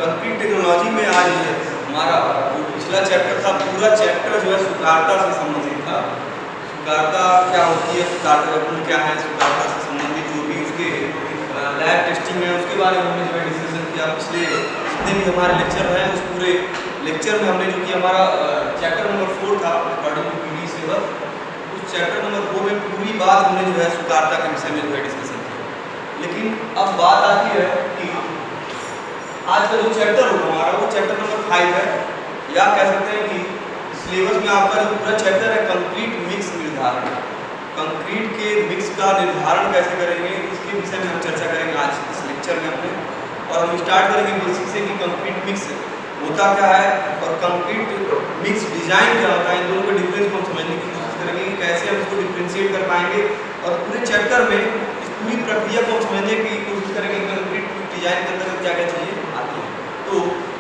Concrete technology में आज हमारा जो पिछला चैप्टर था, पूरा चैप्टर जो है सुकार्यता से संबंधित था। सुकार्यता क्या होती है, सुकार्यता गुण क्या है, सुकार्यता से संबंधित जो भी उसके लैब टेस्टिंग है उसके बारे में हमने जो है डिस्कशन किया। पिछले जितने भी हमारे लेक्चर हैं उस पूरे लेक्चर में हमने जो कि हमारा चैप्टर नंबर 4 था अकॉर्डिंग टू पीडी सिलेबस, उस चैप्टर नंबर 4 में पूरी बात हमने जो है सुकार्यता के विषय में जो है डिस्कशन किया। लेकिन अब बात आती है कि आज का जो चैप्टर होगा हमारा वो चैप्टर नंबर 5 है, या कह सकते हैं कि सिलेबस में आपका जो पूरा चैप्टर है कंक्रीट मिक्स निर्धारण, कंक्रीट के मिक्स का निर्धारण कैसे करेंगे इसके विषय में हम चर्चा करेंगे आज इस लेक्चर में अपने। और हम स्टार्ट करेंगे बेसिक से कि कंक्रीट मिक्स होता क्या है और कंक्रीट मिक्स डिजाइन क्या होता है, इन दोनों के डिफरेंस को हम समझने की कोशिश करेंगे कि कैसे हम इसको डिफ्रेंशिएट कर पाएंगे। और पूरे चैप्टर में इस पूरी प्रक्रिया को हम समझने की कोशिश करेंगे कंक्रीट डिजाइन के अंदर क्या क्या चीज़ें आती हैं। तो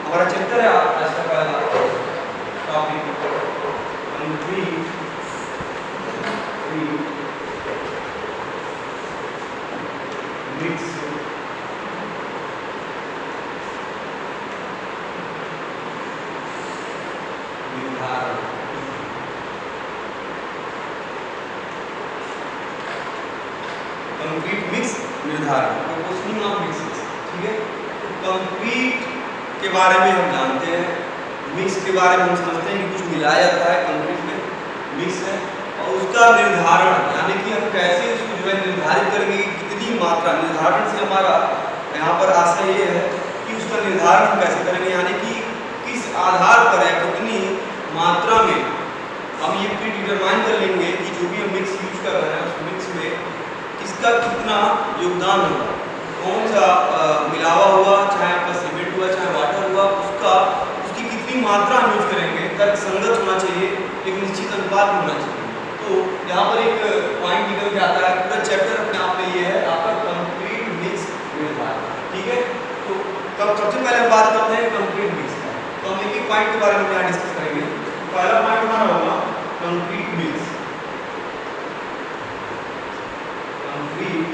हमारा चैप्टर है आज का पहला टॉपिक कंक्रीट मिक्स निर्धारण। कंक्रीट मिक्स निर्धारण, प्रोपोर्शनिंग ऑफ मिक्सेस, ठीक है। तो कंक्रीट के बारे में हम जानते हैं, मिक्स के बारे में हम समझते हैं कि कुछ मिलाया जाता है कंक्रीट में, मिक्स है, और उसका निर्धारण यानी कि हम कैसे उसको जो है निर्धारित करेंगे, कितनी मात्रा। निर्धारण से हमारा यहाँ पर आशय ये है कि उसका निर्धारण हम कैसे करेंगे, यानी कि किस आधार पर या कितनी मात्रा में हम ये प्री डिटरमाइन कर लेंगे कि जो भी हम मिक्स यूज कर रहे हैं उस मिक्स में किसका कितना योगदान होगा, कौन सा मिलावा हुआ, चाहे आपका सीमेंट हुआ चाहे वाटर हुआ, उसका उसकी कितनी मात्रा हम यूज करेंगे, तर्कसंगत होना चाहिए, एक निश्चित अनुपात में होना चाहिए। तो यहाँ पर एक पॉइंट निकल के आता है, पूरा चैप्टर अपने आप में ये है आपका कंक्रीट मिक्स निर्धारण, ठीक है। तो सबसे पहले हम बात करते हैं कंक्रीट मिक्स का, तो हम एक पॉइंट के बारे में यहाँ डिस्कस करेंगे। पहला पॉइंट हमारा होगा कंक्रीट मिक्स, कंक्रीट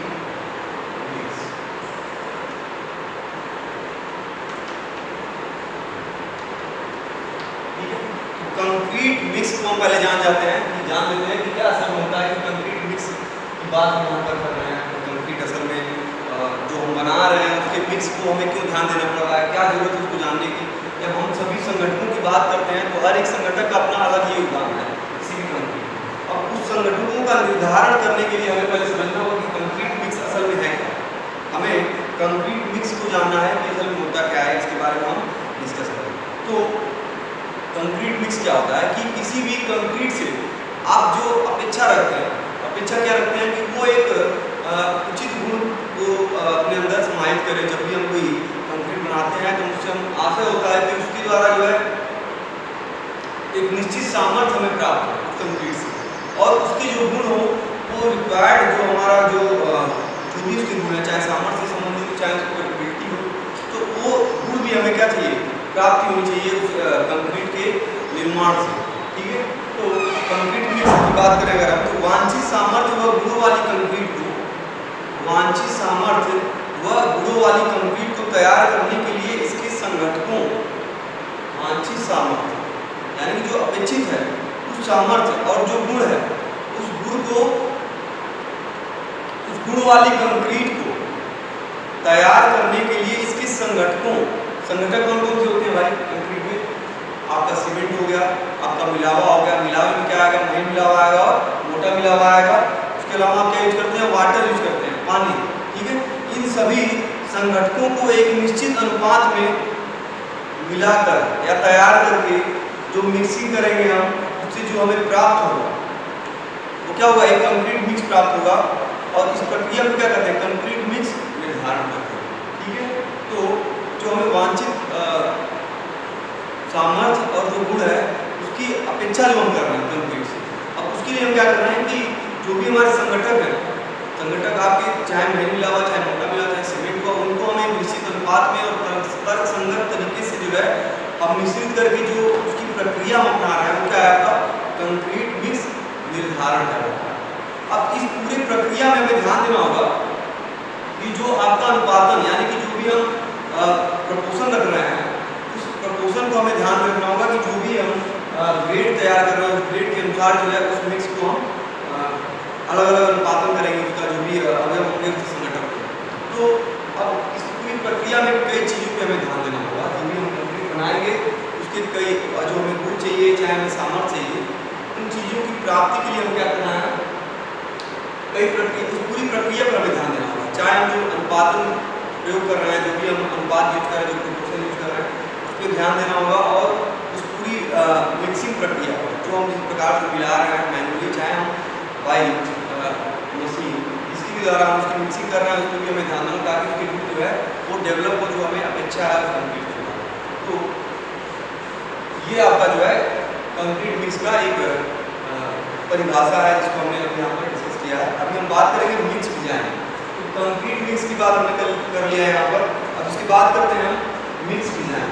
मिक्स। ठीक है, तो कंक्रीट मिक्स को हम पहले जान लेते हैं कि क्या असल में होता है कि कंक्रीट मिक्स की बात हम यहाँ पर कर रहे हैं। तो कंक्रीट असल में जो हम बना रहे हैं उसके मिक्स को हमें क्यों ध्यान देना पड़ रहा है, क्या जरूरत है उसको जानने की। जब हम सभी संगठनों की बात करते हैं तो हर एक संगठन का अपना अलग ही योगदान है किसी भी कंपनी। अब उस संगठनों का निर्धारण करने के लिए हमें पहले समझना होगा कि कंक्रीट मिक्स असल में है क्या। हमें कंक्रीट मिक्स को जानना है कि असल में होता क्या है, इसके बारे में हम डिस्कस करें। तो कंक्रीट मिक्स क्या होता है कि किसी भी कंक्रीट से आप जो अपेक्षा रखते हैं, अपेक्षा क्या रखते हैं कि वो एक उचित गुण को अपने अंदर समाहित करें। जब भी हम कोई कंक्रीट बनाते हैं तो उससे हम आशा होता है कि उसके द्वारा जो है एक निश्चित सामर्थ्य हमें प्राप्त हो कंक्रीट से, और उसके जो गुण हो वो रिक्वायर्ड जो हमारा जो भी उसके गुण है, चाहे सामर्थ्य से संबंधित हो चाहे उसकी कैपेबिलिटी हो, तो वो गुण भी हमें क्या चाहिए, प्राप्ति होनी चाहिए उस कंक्रीट के निर्माण से। ठीक है, तो कंक्रीट मिक्स की बात करें अगर हम, तो वांछित सामर्थ्य व गुणों वाली कंक्रीट को, वांछित सामर्थ्य व गुणों वाली कंक्रीट को तैयार करने के लिए इसके संगठकों, वांछित सामर्थ्य यानी कि जो अपेक्षित है उस सामर्थ्य और जो गुण है उस गुण को, उस गुण वाली कंक्रीट को तैयार करने के लिए इसके संगठकों, संगठक कौन कौन से होते हैं भाई कंक्रीट में, आपका सीमेंट हो गया, आपका मिलावा हो गया, मिलावे में क्या आएगा, महीन मिलावा आएगा और मोटा मिलावा आएगा। उसके अलावा आप क्या यूज करते हैं, वाटर यूज करते हैं, पानी। ठीक है, इन सभी संगठकों को एक निश्चित अनुपात में मिलाकर या तैयार करके जो मिक्सिंग करेंगे हम, उससे जो हमें प्राप्त होगा वो क्या होगा, एक कंक्रीट मिक्स प्राप्त होगा। और इस प्रक्रिया को क्या करते हैं, कंक्रीट मिक्स निर्धारण करते हैं। ठीक है, तो जो हमें वांछित सामर्थ्य और जो गुण है उसकी अपेक्षा जो हम कर रहे हैं कंक्रीट से, अब उसके लिए हम क्या कर रहे हैं कि जो भी हमारे संगठक हैं, संगठक आपके चाहे महीन मिलावा चाहे मोटा मिलावा चाहे सीमेंट को, उनको हम एक निश्चित अनुपात में और तर्कसंगत तरीके से जो है हम मिश्रित करके जो उसकी प्रक्रिया हम अपना रहे हैं वो क्या है, आपका कंक्रीट मिक्स निर्धारण है। अब इस पूरी प्रक्रिया में हमें ध्यान देना होगा कि जो आपका अनुपातन यानी कि जो भी हम प्रोपोर्शन रख रहे हैं अनुसार जो है उस मिक्स को हम अलग अलग अनुपातन करेंगे, उसका जो भी अवयव होंगे उसके संगठन को। तो अब इस पूरी प्रक्रिया में कई चीज़ों पे हमें ध्यान देना होगा। जो भी हम कंक्रीट बनाएंगे उसके कई जो हमें गुण चाहिए, चाहे हमें सामर्थ्य चाहिए, उन चीज़ों की प्राप्ति के लिए हम क्या करना है, कई प्रक्रिया, उस पूरी प्रक्रिया पर हमें ध्यान देना होगा। चाहे हम जो अनुपातन प्रयोग कर रहे हैं, जो भी हम अनुपात यूज कर रहे हैं, जो प्रोपोर्शन यूज कर रहे हैं, उस पर ध्यान देना होगा। और उस पूरी मिक्सिंग प्रक्रिया जो हम जिस प्रकार से मिला रहे हैं मैनुअली, चाहे हम बाई मशीन इसके द्वारा हम उसकी मिक्सिंग कर रहे हैं, उसको भी हमें ध्यान देना, ताकि उसके गुण जो है वो डेवलप हो, जो हमें अपेक्षा है कंक्रीट के द्वारा। तो ये आपका जो है कंक्रीट मिक्स का एक परिभाषा है, जिसको हमने अभी यहाँ पर डिस्कस किया है। अभी हम बात करेंगे मिक्स डिजाइन। तो कंक्रीट मिक्स की बात हमने कल कर लिया है यहाँ पर। अब उसकी बात करते हैं हम मिक्स डिजाइन।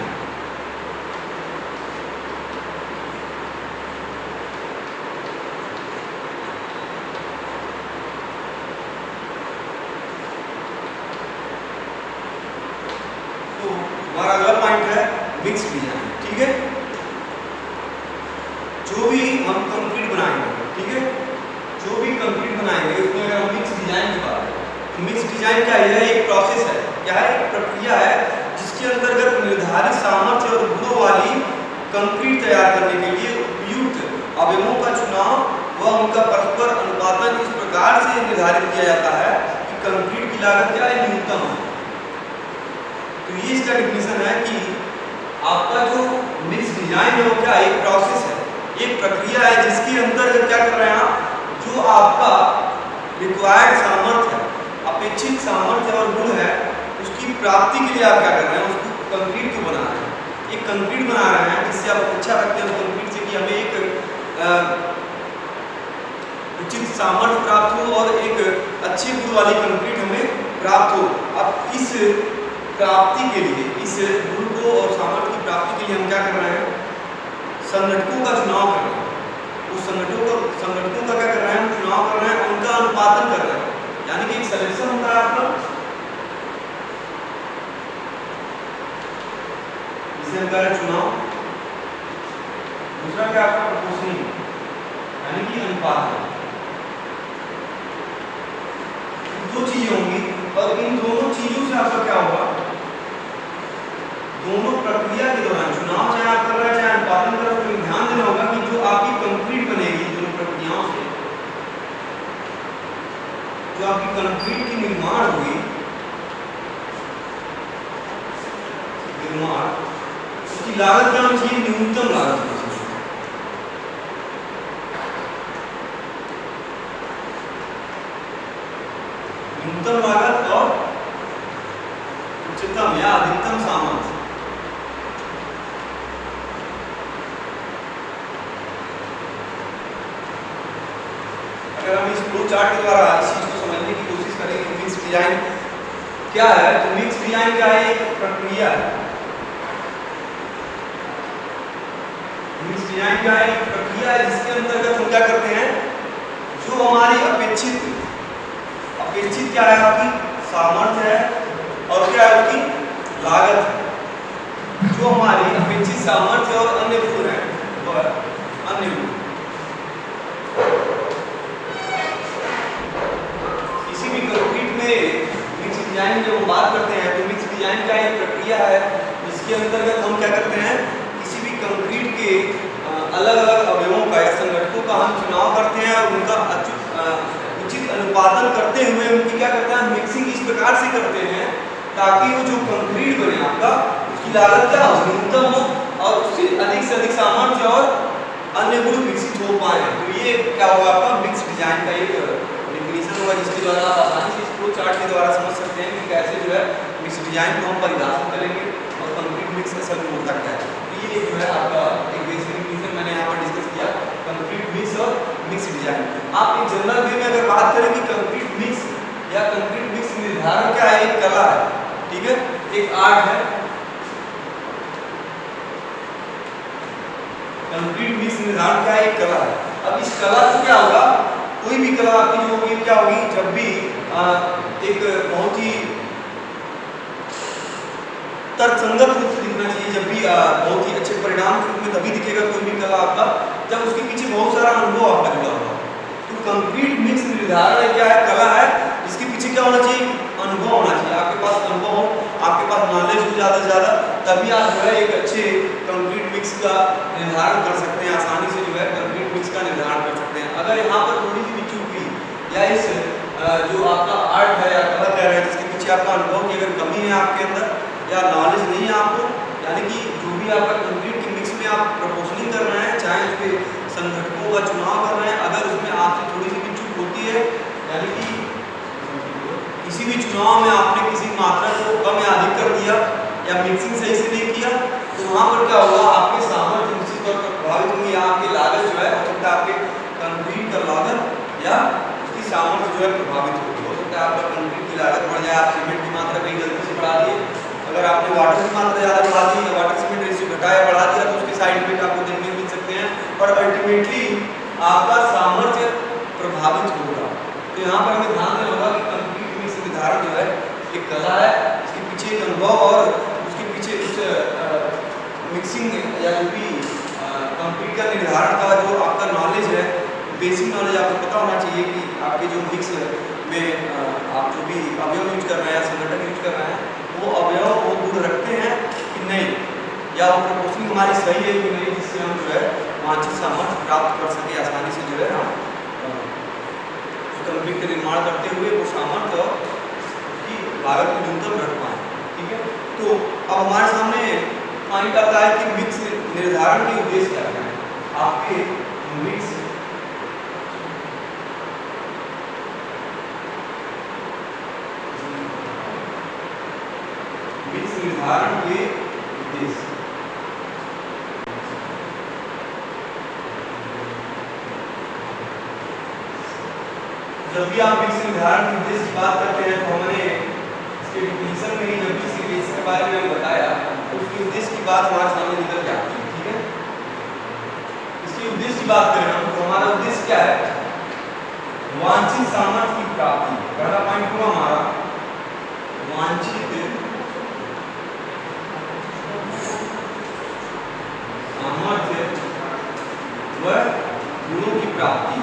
तो हमारा अगला पॉइंट है मिक्स डिजाइन। ठीक है, जो भी हम कंक्रीट बनाएंगे, ठीक है, जो भी कंक्रीट बनाएंगे उसमें अगर हम मिक्स डिजाइन की बात करें, तो मिक्स डिजाइन क्या है, एक प्रोसेस है, क्या है, एक प्रक्रिया है, जिसके अंतर्गत निर्धारित सामर्थ्य और गुणों वाली कंक्रीट तैयार करने के लिए उपयुक्त अवयवों का चुनाव व उनका परस्पर अनुपातन इस प्रकार से निर्धारित किया जाता है कि कंक्रीट की लागत क्या है, न्यूनतम है। तो ये इसका डिफिनेशन है कि आपका जो मिक्स डिजाइन है वो क्या है, एक प्रोसेस है, एक प्रक्रिया है, जिसके अंतर्गत क्या कर रहे हैं आप, जो आपका रिक्वायर्ड सामर्थ्य, अपेक्षित सामर्थ्य और गुण है, उसकी प्राप्ति के लिए आप क्या कर रहे हैं, उसको कंक्रीट को बना रहे हैं। एक कंक्रीट बना रहे हैं जिससे आप अपेक्षा रखते हैं कंक्रीट से कि हमें एक उचित सामर्थ्य प्राप्त हो और एक अच्छे गुण वाली कंक्रीट हमें प्राप्त हो। अब इस प्राप्ति के लिए, इस गुण को और सामर्थ्य की प्राप्ति के लिए हम क्या कर रहे हैं, संगठकों का चुनाव कर रहे हैं। उस संगठकों का क्या कर रहे हैं, हम चुनाव कर रहे हैं, उनका अनुपातन कर रहे हैं। यानी कि एक सिलेक्शन होता है आपका, जिसे हम कह रहे हैं चुनाव। दूसरा क्या आपका प्रोपोर्शनिंग, यानी कि अनुपात। दो चीजें होंगी और इन दोनों चीजों से आपका क्या होगा, दोनों प्रक्रिया के दौरान चुनाव चाहे आप कर रहे हैं चाहे अनुपातन कर रहे हैं, तो ध्यान देना होगा कि जो आपकी कंक्रीट बनेगी दोनों प्रक्रियाओं से, जो आपकी कंक्रीट की निर्माण हुई, उसकी लागत क्या होनी चाहिए, न्यूनतम लागत होनी चाहिए। न्यूनतम लागत और उच्चतम या अधिकतम सामर्थ्य। अगर हम इस फ्लो चार्ट के द्वारा इस चीज को समझने की कोशिश करेंगे, मिक्स डिजाइन क्या है, तो मिक्स डिजाइन क्या है, एक प्रक्रिया है। मिक्स डिजाइन क्या है, एक प्रक्रिया है, जिसके अंतर्गत हम क्या करते हैं, जो हमारी अपेक्षित क्या है, आपकी सामर्थ्य है और क्या है, उसकी लागत है। जो हमारी अपेक्षित सामर्थ्य और अन्य गुण है, वह अन्य गुण मिक्स डिजाइन जब हम बात करते हैं, तो मिक्स डिजाइन का एक प्रक्रिया है, जिसके अंतर्गत हम क्या करते हैं, किसी भी कंक्रीट के अलग अलग अवयवों का या संगठनों का हम चुनाव करते हैं और उनका उचित अनुपातन करते हुए उनकी क्या करते हैं, मिक्सिंग इस प्रकार से करते हैं ताकि वो जो कंक्रीट बने आपका, उसकी लागत क्या हो, न्यूनतम हो और उससे अधिक सामर्थ्य और अन्य गुण विकसित हो पाए। तो ये क्या होगा, आपका मिक्स डिजाइन का एक डेफिनेशन होगा, जिसके द्वारा आप आसानी से इस फ्लो चार्ट के द्वारा समझ सकते हैं कि कैसे जो है मिक्स डिजाइन को हम परिभाषित करेंगे और कंक्रीट मिक्स असल में होता क्या है। तो ये जो है आपका एक बेसिक डेफिनेशन मैंने यहाँ पर डिस्कस किया, कंक्रीट मिक्स और मिक्स डिजाइन। आप एक जनरल वे में अगर बात करें कि कंक्रीट मिक्स या कंक्रीट मिक्स निर्धारण क्या है, एक कला है, ठीक है, एक आर्ट है। कंक्रीट मिक्स निर्धारण क्या है, एक कला है। अब इस कला को क्या होगा, कोई भी कला आपकी जो होगी क्या होगी, जब भी एक बहुत ही तर्कसंगत रूप से दिखना चाहिए, जब भी बहुत ही अच्छे परिणाम के रूप में तभी दिखेगा कोई भी कला आपका जब उसके पीछे बहुत सारा अनुभव आपका जुड़ा होगा। तो कंक्रीट मिक्स निर्धारण क्या है, कला है, इसके पीछे क्या होना चाहिए, अनुभव होना चाहिए। आपके पास अनुभव हो, आपके पास नॉलेज हो ज़्यादा से ज़्यादा, तभी आप जो है एक अच्छे कंक्रीट मिक्स का निर्धारण कर सकते हैं, आसानी से जो है कंक्रीट मिक्स का निर्धारण कर सकते हैं। अगर यहाँ पर थोड़ी सी भी चूक हुई या इस जो आपका आर्ट है या कला कह रहे हैं जिसके पीछे आपका अनुभव की अगर कमी है आपके अंदर या नॉलेज नहीं है आपको, यानी कि जो भी आपका कंक्रीट की मिक्स में आप प्रपोजलिंग कर रहे हैं, चाहे उसके संगठनों का चुनाव कर रहे हैं, अगर उसमें आपसे थोड़ी सी भी चूक होती है, यानी कि किसी भी चुनाव में आपने किसी मात्रा को कम या अधिक कर दिया या मिक्सिंग सही से नहीं किया, तो वहाँ पर क्या होगा, आपके सामर्थ्य निश्चित तौर पर प्रभावित होंगे या आपकी लागत जो है हो सकता है आपके कंक्रीट का लागत या उसकी सामर्थ्य जो है प्रभावित होगी। हो सकता है आपका कंक्रीट की लागत बढ़ जाए, आप सीमेंट की मात्रा कहीं गलती से बढ़ा दिए, अगर आपने वाटर की मात्रा ज़्यादा बढ़ा दी या वाटर सीमेंट रेशियो घटाया बढ़ा दिया तो उसके साइड इफेक्ट आपको देखने को मिल सकते हैं और अल्टीमेटली आपका सामर्थ्य प्रभावित होगा। तो यहाँ पर हमें ध्यान देना होगा कि कंक्रीट मिक्स निर्धारण जो है एक कला है, इसके पीछे एक अनुभव और उसके पीछे उस मिक्सिंग या जो भी कंक्रीट का निर्धारण का जो आपका नॉलेज है, बेसिक नॉलेज आपको पता होना चाहिए कि आपके जो मिक्स में आप जो भी अवयव यूज कर रहे हैं, संगठन यूज कर रहे हैं, वो अवयव वो गुण रखते हैं कि नहीं, या वो प्रपोजलिंग हमारी सही है कि नहीं, जिससे हम जो है वांछित सामर्थ्य प्राप्त कर सके आसानी से जो है हम कंक्रीट का निर्माण करते हुए वो सामर्थ्य की लागत को न्यूनतम रख पाए। ठीक है, तो अब हमारे सामने पॉइंट आता है कि मिक्स निर्धारण के उद्देश्य क्या है। आपके मिक्स निर्धारण के उद्देश्य, जब भी आप मिक्स निर्धारण के उद्देश्य की बात करते हैं तो हमने इसके डिफिनीशन में ही जब भी इसके बेसिक के बारे में बताया तो उसके उद्देश्य की बात हमारे सामने निकल के आती है। ठीक है, इसके उद्देश्य की बात करें हम तो हमारा उद्देश्य क्या है, वांछित सामर्थ्य की प्राप्ति। पहला पॉइंट हुआ हमारा वांछित सामर्थ्य व गुणों की प्राप्ति।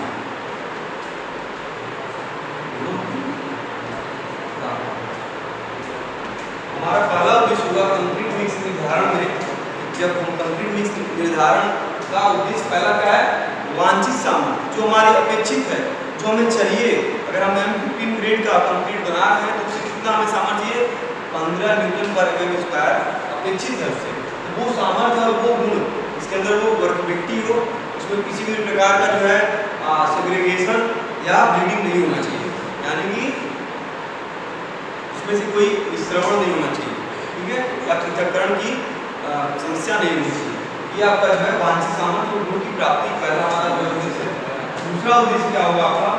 हमारा पहला उद्देश्य होगा कंक्रीट मिक्स निर्धारण में, जब हम कंक्रीट मिक्स निर्धारण का उद्देश्य पहला क्या है, वांछित सामर्थ्य जो हमारी अपेक्षित है, जो हमें चाहिए। अगर हम M15 ग्रेड का कंक्रीट बना रहे हैं तो उससे कितना हमें सामर्थ्य चाहिए, 15 न्यूटन पर mm² अपेक्षित है उससे। तो वो सामर्थ्य और वो गुण, इसके अंदर वो वर्कबिलिटी हो, उसमें किसी भी प्रकार का जो है सेग्रीगेशन या ब्लीडिंग नहीं होना चाहिए, यानी कि उसमें से कोई विश्रवण नहीं होना चाहिए। ठीक है, या पृथक्करण की समस्या नहीं होनी चाहिए। ये आपका जो है वांछित सामर्थ्य और गुण की प्राप्ति पहला हमारा जो उद्देश्य है। दूसरा उद्देश्य क्या होगा आपका,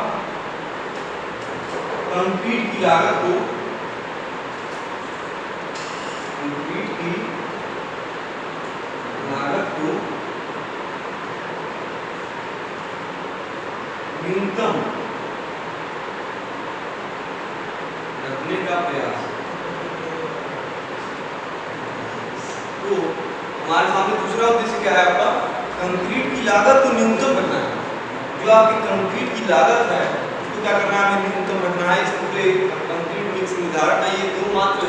कंक्रीट की लागत को, कंक्रीट की लागत को न्यूनतम रखने का प्रयास। तो हमारे सामने दूसरा उद्देश्य क्या है आपका, कंक्रीट की लागत को न्यूनतम रखना है। जो आपकी कंक्रीट की लागत है उसको क्या करना है, हमें न्यूनतम रखना है। इस पूरे कंक्रीट मिक्स निर्धारण का ये दो मात्र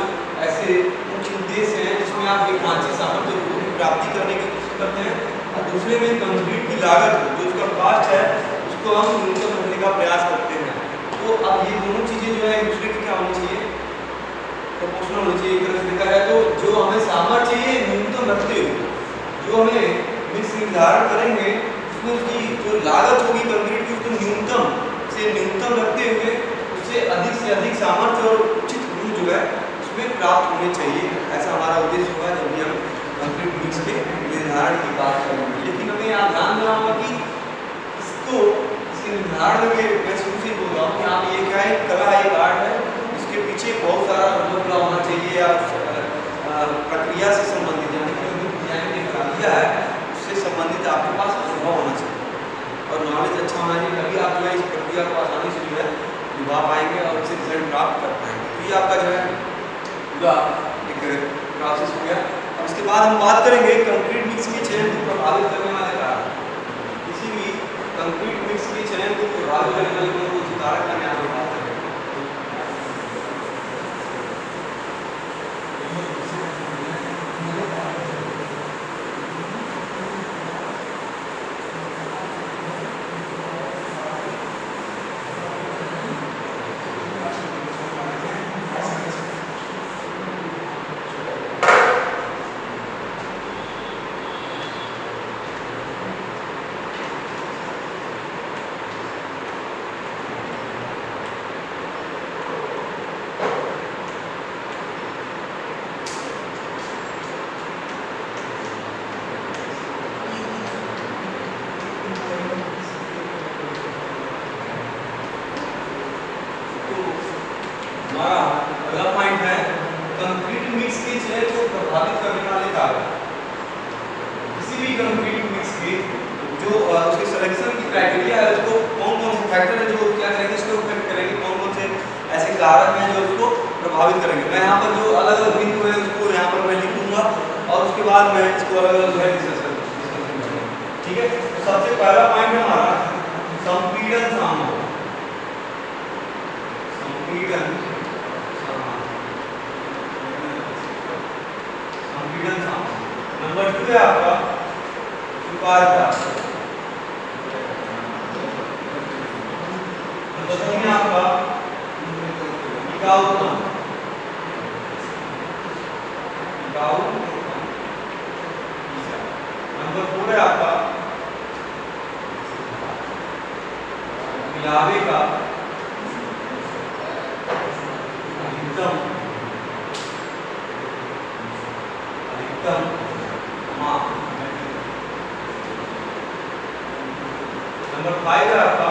ऐसे मुख्य उद्देश्य हैं जिसमें आप एक वांछित सामर्थ्य की प्राप्ति करने की कोशिश करते हैं और दूसरे में कंक्रीट की लागत जो उसका कॉस्ट है उसको हम न्यूनतम रखने का प्रयास करते हैं। तो अब ये दोनों चीजें जो है एक दूसरे की क्या होनी चाहिए, प्रोपोर्शनल होनी चाहिए। एक तरह से देखा जाए तो जो हमें सामर्थ्य चाहिए न्यूनतम रखते हुए जो हमें मिक्स निर्धारण करेंगे उसमें उसकी जो लागत होगी कंक्रीट की उसको न्यूनतम से न्यूनतम रखते हुए उससे अधिक सामर्थ्य और उचित गुण जो है उसमें प्राप्त होने चाहिए। ऐसा हमारा उद्देश्य होगा जब भी हम कंक्रीट मिक्स के निर्धारण की बात करेंगे। लेकिन हमें यहाँ ध्यान देना होगा कि इसको इसके निर्धारण में मैं शुरू से बोल रहा हूँ कि आप ये क्या है, कला है, एक आर्ट है, इसके पीछे बहुत सारा अनुभव होना चाहिए या प्रक्रिया से संबंधित, यानी कि डिजाइन की प्रक्रिया है उससे संबंधित आपके पास अनुभव होना चाहिए और नॉलेज अच्छा होना चाहिए, तभी आप जो है इस प्रक्रिया को आसानी से जो है निभा पाएंगे और उससे रिजल्ट प्राप्त कर पाएंगे। तो ये आपका जो है पूरा एक प्रोसेस हो गया। अब इसके बाद हम बात करेंगे कंक्रीट मिक्स के चयन को प्रभावित करने वाले कारण। प्रभावित करने वाले कौन कौन से कारक हैं यहाँ पर बात करेंगे। हमारा अगला पॉइंट है कंक्रीट मिक्स के चयन को प्रभावित करने वाले कारक। किसी भी कंक्रीट मिक्स के जो उसके सिलेक्शन की क्राइटेरिया है, उसको कौन कौन से फैक्टर है जो क्या करेंगे, इसको इफेक्ट करेंगे, कौन कौन से ऐसे कारक हैं जो उसको प्रभावित करेंगे। मैं यहाँ पर जो अलग अलग बिंदु है उसको यहाँ पर मैं लिख दूंगा और उसके बाद मैं इसको अलग अलग जो है डिस्कशन करूंगा। ठीक है, तो सबसे पहला पॉइंट है हमारा संपीड़न सामर्थ्य। संपीड़न नंबर 2 है आपका स्वीकार्यता। नंबर 3 है आपका टिकाऊपन। नंबर 4 है आपका मिलावे का अधिकतम माप। नंबर 5 है आपका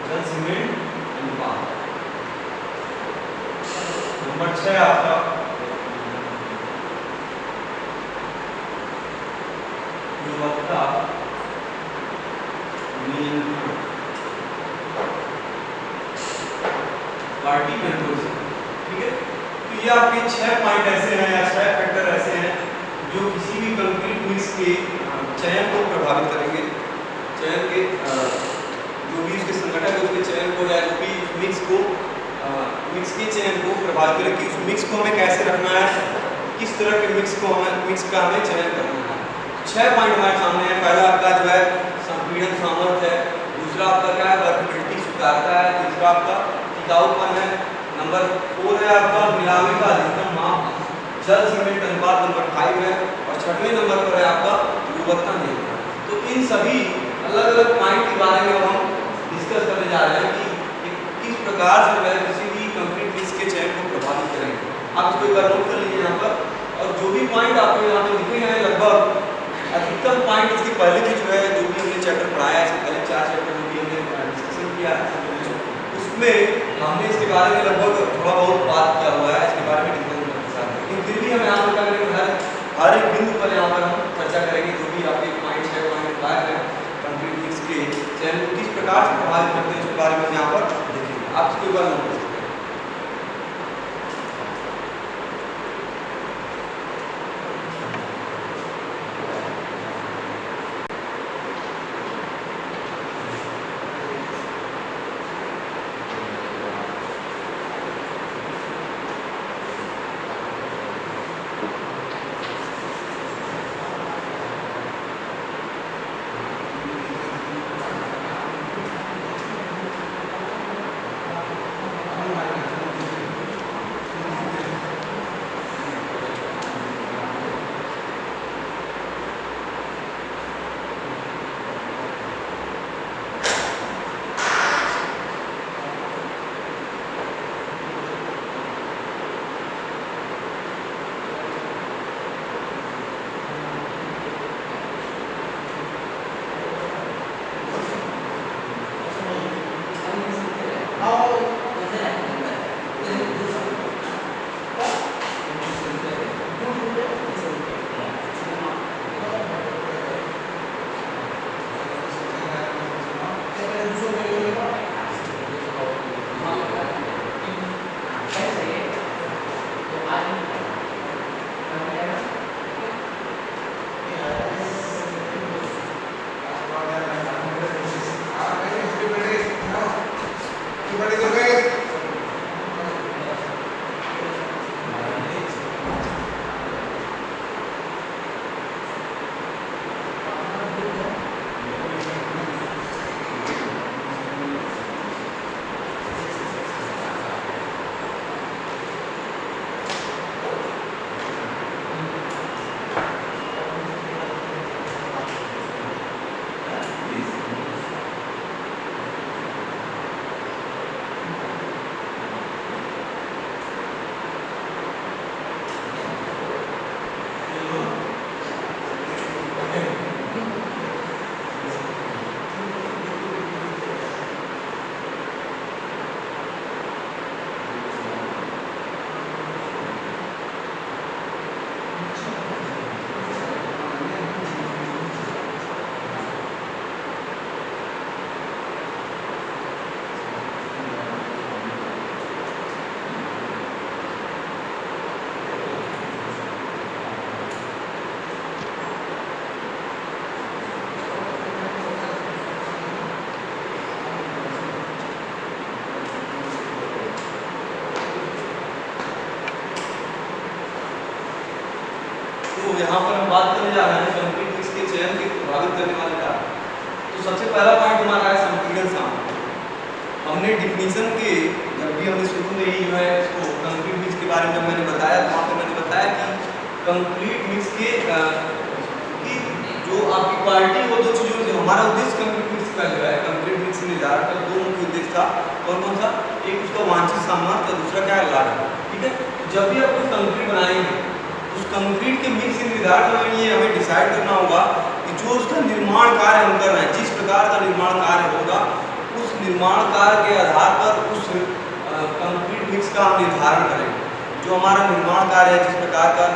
जल सीमेंट अनुपात। नंबर 6 आपका गुणवत्ता नियंत्रण, क्वालिटी कंट्रोल। ठीक है, तो ये आपके 6 पॉइंट ऐसे हैं या 6 फैक्टर ऐसे हैं जो किसी भी कंक्रीट मिक्स के चयन को प्रभावित करेंगे। चयन के जो भी उसके संगठन है उसके चयन को या जो भी मिक्स के चयन को प्रभावित करेंगे कि उस मिक्स को हमें कैसे रखना है, किस तरह के मिक्स का हमें चयन करना है। 6 पॉइंट हमारे सामने है। पहला आपका जो है संपीड़न सामर्थ्य है, दूसरा आपका क्या है वर्कबिलिटी स्वीकार्यता है, तीसरा आपका टिकाऊपन है, नंबर 4 है आपका मिलावे का अधिकतम माप, जल सीमेंट अनुपात नंबर 5 है, और 6वें नंबर पर है आपका गुणवत्ता नियंत्रण। तो इन सभी अलग अलग पॉइंट के बारे में हम डिस्कस करने जा रहे हैं कि किस प्रकार से वह किसी भी कंक्रीट मिक्स के चयन को प्रभावित करेंगे। आप इसको एक बार नोट कर लीजिए यहाँ पर, और जो भी पॉइंट आपको यहाँ पे लिखे हैं लगभग अधिकतम पॉइंट इसके पहले भी जो है जो भी हमने चैप्टर पढ़ाया है, इसके पहले 4 चैप्टर जो भी हमने डिस्कशन किया है उसमें हमने इसके बारे में लगभग थोड़ा बहुत बात किया हुआ है, इसके बारे में डिस्कशन करना चाहते हैं। लेकिन फिर भी हम यहाँ पर क्या करेंगे, हर एक बिंदु पर यहाँ पर हम चर्चा करेंगे जो भी आपके पॉइंट 6 पॉइंट 5 है कंक्रीट मिक्स के चयन को किस प्रकार से प्रभावित करते हैं उसके बारे में यहाँ पर देखेंगे। आप इसके ऊपर नोट कर सकते हैं। तो यहाँ पर हम बात करने जा रहे हैं कंक्रीट मिक्स के चयन के प्रभावित करने वाले कारक। तो सबसे पहला पॉइंट हमारा है संपीड़न सामर्थ्य। हमने डिफिनीशन के जब भी हमने शुरू में ही जो है इसको कंक्रीट मिक्स के बारे में जब मैंने बताया तो वहाँ पर मैंने बताया कि कंक्रीट मिक्स के की जो आपकी क्वालिटी वो दो चीज़ों से हमारा उद्देश्य कंक्रीट मिक्स का जो है कंक्रीट मिक्स निर्धारण का दो मुख्य उद्देश्य था। कौन कौन सा? एक उसका वांछित सामर्थ्य और दूसरा क्या है लागत। ठीक है, जब भी आप कोई कंक्रीट बनाएंगे उस कंक्रीट के मिक्स निर्धारण में ये हमें डिसाइड करना होगा कि जो उसका निर्माण कार्य हम कर रहे हैं, जिस प्रकार का निर्माण कार्य होगा उस निर्माण कार्य के आधार पर उस कंक्रीट मिक्स का हम निर्धारण करेंगे। जो हमारा निर्माण कार्य है, जिस प्रकार का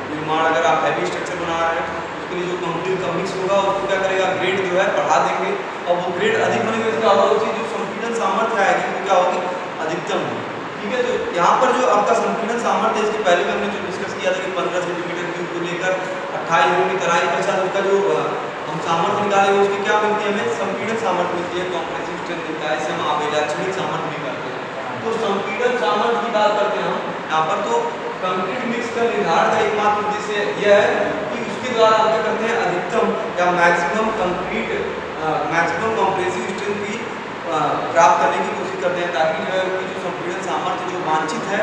निर्माण, अगर आप हैवी स्ट्रक्चर बना रहे हैं उसके लिए जो कंक्रीट का मिक्स होगा उसको क्या करेगा, ग्रेड जो है बढ़ा देंगे और वो ग्रेड अधिक होने के क्या होगा, उसकी जो संपीड़न सामर्थ्य आएगी वो क्या होगी, अधिकतम होगी। ठीक है, तो यहाँ पर जो आपका संपीड़न सामर्थ्य, इसके पहले में हमने जो डिस्कस किया था कि 15 सेंटीमीटर क्यूब को लेकर 28 यूनिट की तराई के साथ उसका जो हम सामर्थ्य निकालेंगे उसकी क्या मिलती है, हमें संपीड़न सामर्थ्य मिलती है, कॉम्प्रेसिव स्ट्रेंथ मिलता है, इसे हम आवेलाक्षणिक सामर्थ्य भी करते हैं। तो संपीड़न सामर्थ्य की बात करते हैं हम यहाँ पर। तो कंक्रीट मिक्स का निर्धारण का एकमात्र उद्देश्य यह है कि उसके द्वारा हम क्या करते हैं, अधिकतम या मैक्सिमम कॉम्प्रेसिव स्ट्रेंथ की प्राप्त करने की कोशिश करते हैं, ताकि जो है उसकी जो संपीड़न सामर्थ्य जो वांछित है,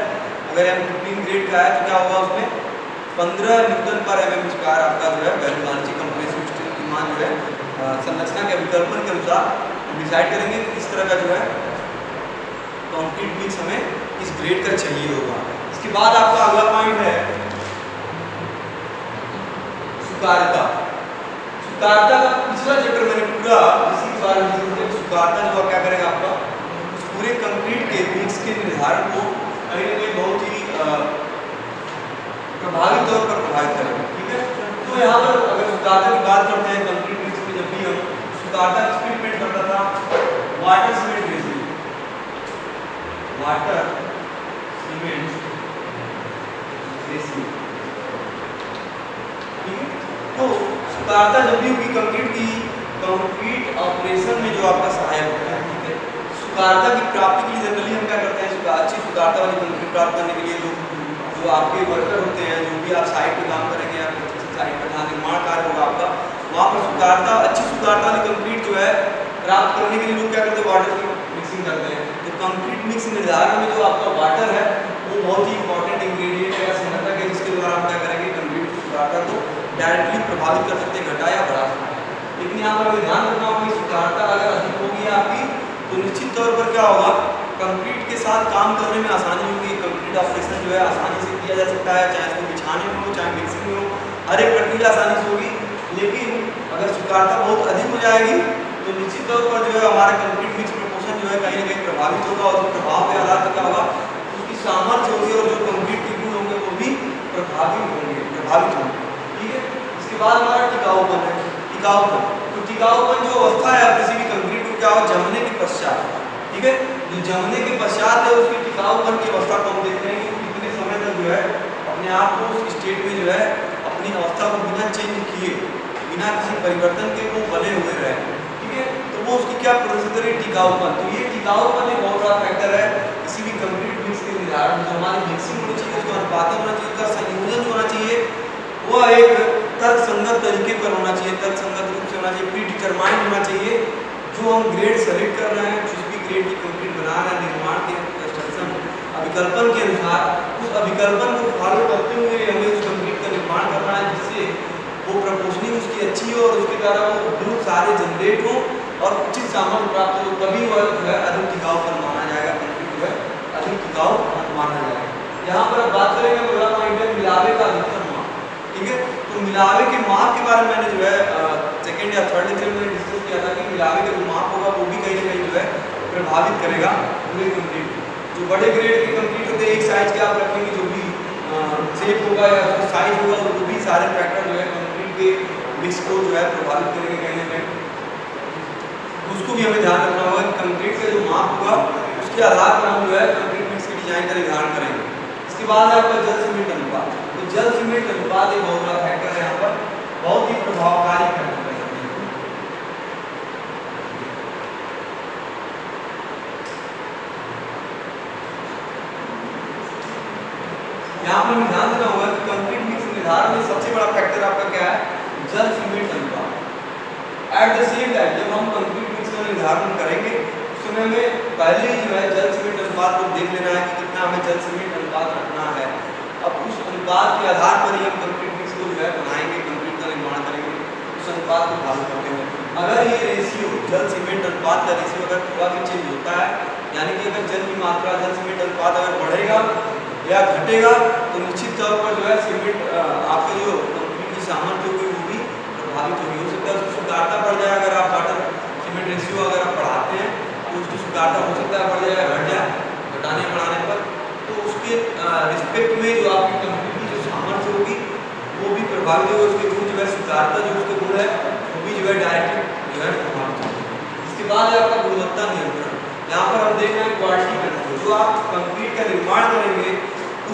अगर M15 ग्रेड का है तो क्या होगा, उसमें 15 न्यूटन पर mm स्क्वायर आपका जो है वांछित कंप्रेसिव स्ट्रेंथ की मान जो है संरचना के विकल्पन के अनुसार डिसाइड करेंगे कि किस तरह का जो है कंक्रीट मिक्स हमें इस ग्रेड का चाहिए होगा। इसके बाद आपका अगला पॉइंट है सुकार्यता। सुकार्यता का पिछला चैप्टर मैंने पूरा इसी के बारे में डिस्कस किया। सुकार्यता जो क्या करेगा, आपका उस पूरे कंक्रीट के मिक्स के निर्धारण को कहीं ना कहीं बहुत ही प्रभावी तौर पर प्रभावित करेगा। ठीक है, तो यहाँ पर अगर सुकार्यता की बात करते हैं कंक्रीट मिक्स में, जब भी हम सुकार्यता किस पे डिपेंड करता था, water cement ratio, water cement ratio. ठीक है, तो सुकार्यता जब भी होगी कंक्रीट ऑपरेशन में जो आपका सहायक होता है। ठीक है, सुकार्यता की प्राप्ति के लिए जनरली हम क्या करते हैं, अच्छी सुकार्यता वाली कंक्रीट प्राप्त करने के लिए जो आपके वर्कर होते हैं, जो भी आप साइट पे काम करेंगे या साइट पर जहाँ निर्माण कार्य होगा आपका, वहाँ पर सुकार्यता, अच्छी सुकार्यता वाली कंक्रीट जो है प्राप्त करने के लिए लोग क्या करते हैं, वाटर की मिक्सिंग करते हैं। तो कंक्रीट मिक्स निर्धारण में जो आपका वाटर है वो बहुत ही इंपॉर्टेंट इंग्रेडिएंट है, संगठक है, जिसके द्वारा हम क्या करेंगे, कंक्रीट की सुकार्यता को डायरेक्टली प्रभावित कर सकते हैं, घटा या बढ़ा सकते हैं। लेकिन यहाँ पर हमें ध्यान रखना होगा कि सुकार्यता अगर अधिक होगी आपकी तो निश्चित तौर पर क्या होगा, कंक्रीट के साथ काम करने में आसानी होगी। कंक्रीट ऑपरेशन जो है आसानी से किया जा सकता है, चाहे इसको बिछाने में हो चाहे मिक्सिंग में हो, हर एक प्रक्रिया आसानी से होगी। लेकिन अगर सुकार्यता बहुत अधिक हो जाएगी तो निश्चित तौर पर जो है हमारा कंक्रीट मिक्स प्रपोर्शन जो है कहीं ना कहीं प्रभावित होगा, और प्रभाव के आधार पर क्या होगा, उसकी सामर्थ्य होगी और जो कंक्रीट के गुण होंगे वो भी प्रभावित होंगे। ठीक है, इसके बाद हमारा टिकाऊपन है। टिकाऊपन, तो टिकाऊपन जो अवस्था है किसी भी कंक्रीट को क्या हो, जमने के पश्चात, ठीक है, जो जमने के पश्चात है उसकी टिकाऊपन की अवस्था को हम देखते हैं कि कितने समय तक जो है अपने आप को उस स्टेट में जो है अपनी अवस्था को बिना चेंज किए, बिना किसी परिवर्तन के वो बने हुए रहे। ठीक है, तो वो उसकी क्या प्रोसेस करें, टिकाऊपन। तो ये टिकाऊपन एक बहुत बड़ा फैक्टर है किसी भी कंक्रीट मिक्स के निर्धारण में। जो हमारी मिक्सिंग होनी चाहिए, उसका अनुपातन होना चाहिए, उसका संयोजन जो होना चाहिए वह एक तर्कसंगत तरीके पर होना चाहिए, तर्कसंगत रूप से होना चाहिए, प्री डिटरमाइंड होना चाहिए। जो हम ग्रेड सेलेक्ट कर रहे हैं, जिस भी ग्रेड की कंक्रीट बना रहे हैं, निर्माण के कंस्ट्रक्शन अभिकल्पन के अनुसार, उस अभिकल्पन को फॉलो करते हुए हमें उस कंक्रीट का निर्माण करना है, जिससे वो प्रपोजनिंग उसकी अच्छी हो और उसके द्वारा वो बहुत सारे जनरेट हो और उचित सामर्थ्य प्राप्त हो, तभी वह जो है अधिक टिकाऊ पर माना जाएगा, कंक्रीट जो है अधिक टिकाऊ माना जाएगा। यहाँ पर अब बात करेंगे अगला पॉइंट है मिलावे का अधिकतम माप। ठीक है, तो मिलावे के माप के बारे में मैंने जो है सेकंड या थर्ड लेक्चर में डिस्कस किया था कि मिलावे का जो माप होगा वो भी कहीं ना कहीं जो है प्रभावित करेगा पूरे कंक्रीट को। जो बड़े ग्रेड के कंक्रीट होते हैं, एक साइज के आप रखेंगे, जो भी शेप होगा या उसका साइज होगा, वो भी सारे फैक्टर जो है कंक्रीट के मिक्स को जो है प्रभावित करेंगे कहीं ना कहीं। उसको भी हमें ध्यान रखना होगा कि कंक्रीट का जो माप होगा उसके आधार पर हम जो है कंक्रीट मिक्स की डिजाइन का निर्धारण करेंगे। इसके बाद है आपका जल सीमेंट अनुपात। तो जल सीमेंट अनुपात एक बहुत बड़ा फैक्टर है, यहाँ पर बहुत ही प्रभावकारी फैक्टर है। यहाँ पर हमें ध्यान देना होगा कि कंक्रीट मिक्स निर्धारण में सबसे बड़ा फैक्टर आपका क्या है, जल सीमेंट अनुपात। एट द सेम टाइम जब हम कंक्रीट मिक्स का निर्धारण करेंगे उस समय में पहले ही जो है जल सीमेंट अनुपात को देख लेना है कि कितना हमें जल सीमेंट अनुपात रखना है। अब उस अनुपात के आधार पर ही हम कंक्रीट मिक्स को जो है बनाएंगे, कंक्रीट का निर्माण करेंगे, उस अनुपात को फॉलो करते हैं। अगर ये रेशियो जल सीमेंट अनुपात का रेशियो अगर थोड़ा भी चेंज होता है, यानी कि अगर जल की मात्रा जल सीमेंट अनुपात अगर बढ़ेगा या घटेगा, तो निश्चित तौर पर जो है सीमेंट आपके जो कंक्रीट की सामर्थ्य होगी वो भी प्रभावित होगी। हो सकता है उसकी स्वीकार्यता बढ़ जाए, अगर आप वाटर सीमेंट रेशियो अगर आप बढ़ाते हैं तो उसकी स्वीकार्यता हो सकता है बढ़ जाए, घट जाए, घटाने बढ़ाने पर, तो उसके रिस्पेक्ट में जो आपकी कंक्रीट की जो सामर्थ्य होगी वो भी प्रभावित होगी, उसके गुण जो है स्वीकार्यता जो उसके गुण है वो भी जो है डायरेक्ट जो है प्रभावित होगी। इसके बाद है आपका गुणवत्ता नियंत्रण। यहाँ पर हम देख रहे हैं क्वालिटी कंट्रोल। जो आप कंक्रीट का निर्माण करेंगे